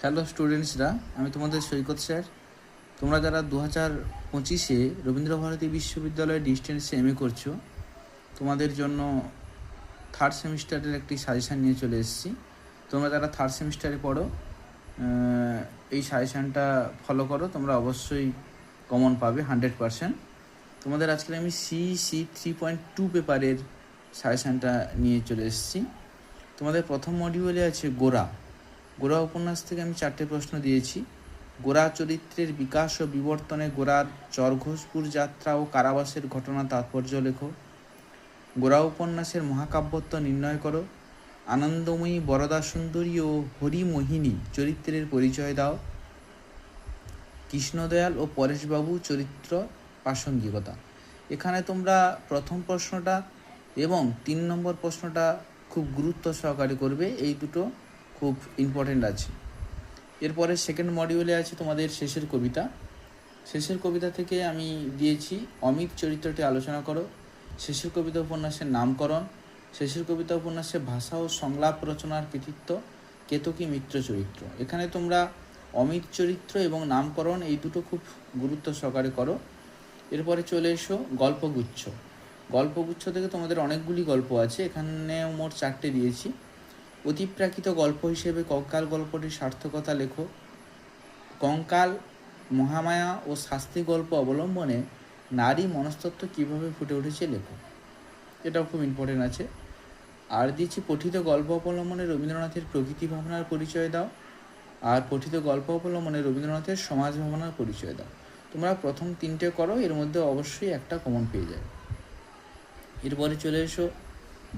Hello স্টুডেন্টসরা, আমি তোমাদের সৈকত sir. তোমরা যারা 2025-এ রবীন্দ্রভারতী বিশ্ববিদ্যালয়ে ডিস্টেন্সে এমএ করছো, তোমাদের জন্য থার্ড সেমিস্টারের একটি সাজেশান নিয়ে চলে এসেছি। তোমরা যারা থার্ড সেমিস্টারে পড়ো, এই সাজেশানটা ফলো করো, তোমরা অবশ্যই কমন পাবে 100%। তোমাদের আজকে আমি CC 3.2 পেপারের সাজেশানটা নিয়ে চলে এসেছি। তোমাদের প্রথম মডিউলে আছে গোরা উপন্যাস থেকে আমি 4টে প্রশ্ন দিয়েছি। গোরা চরিত্রের বিকাশ ও বিবর্তনে গোরার চরঘোষপুর যাত্রা ও কারাবাসের ঘটনা তাৎপর্য লেখো। গোরা উপন্যাসের মহাকাব্যত্ব নির্ণয় করো। আনন্দময়ী, বরদা সুন্দরী ও হরিমোহিনী চরিত্রের পরিচয় দাও। কৃষ্ণদয়াল ও পরেশবাবু চরিত্র প্রাসঙ্গিকতা। এখানে তোমরা প্রথম প্রশ্নটা এবং 3 নম্বর প্রশ্নটা খুব গুরুত্ব সহকারে করবে, এই দুটো খুব ইম্পর্টেন্ট আছে। এরপরে সেকেন্ড মডিউলে আছে তোমাদের শেষের কবিতা থেকে আমি দিয়েছি অমিত চরিত্রটি আলোচনা করো। শেষের কবিতা উপন্যাসের নামকরণ। শেষের কবিতা উপন্যাসে ভাষা ও সংলাপ রচনার কৃতিত্ব কেতকী মিত্র চরিত্র। এখানে তোমরা অমিত চরিত্র এবং নামকরণ এই দুটো খুব গুরুত্ব সহকারে করো। এরপরে চলে এসো গল্পগুচ্ছ থেকে তোমাদের অনেকগুলি গল্প আছে, এখানে মোট 4টে দিয়েছি। অতিপ্রাকৃত গল্প হিসেবে কঙ্কাল গল্পটির সার্থকতা লেখো। কঙ্কাল, মহামায়া ও শাস্তি গল্প অবলম্বনে নারী মনস্তত্ত্ব কীভাবে ফুটে উঠেছে লেখো। এটাও খুব ইম্পর্টেন্ট আছে। আর দিয়েছি পঠিত গল্প অবলম্বনে রবীন্দ্রনাথের প্রকৃতি ভাবনার পরিচয় দাও। আর পঠিত গল্প অবলম্বনে রবীন্দ্রনাথের সমাজ ভাবনার পরিচয় দাও। তোমরা প্রথম 3টে করো, এর মধ্যে অবশ্যই একটা কমন পেয়ে যাবে। এরপরে চলে এসো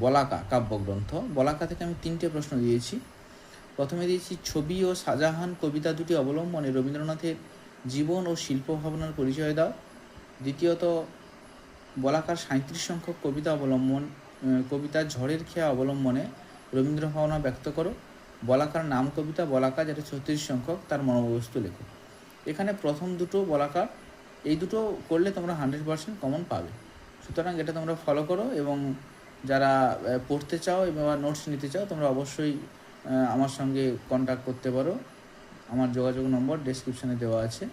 বলাকা কাব্যগ্রন্থ। বলাকা থেকে আমি 3টে প্রশ্ন দিয়েছি। প্রথমে দিয়েছি ছবি ও শাহজাহান কবিতা দুটি অবলম্বনে রবীন্দ্রনাথের জীবন ও শিল্প ভাবনার পরিচয় দাও। দ্বিতীয়ত বলাকার 37 সংখ্যক কবিতা ঝড়ের খেয়া অবলম্বনে রবীন্দ্র ভাবনা ব্যক্ত করো। বলাকার নাম কবিতা বলাকা, যেটা 36 সংখ্যক, তার মনোবস্তু লেখো। এখানে প্রথম দুটো বলাকার, এই দুটো করলে তোমরা 100% কমন পাবে। সুতরাং এটা তোমরা ফলো করো, এবং যারা পড়তে চাও এবং নোটস নিতে চাও তোমরা অবশ্যই আমার সঙ্গে কন্ট্যাক্ট করতে পারো। আমার যোগাযোগ নম্বর ডেসক্রিপশানে দেওয়া আছে।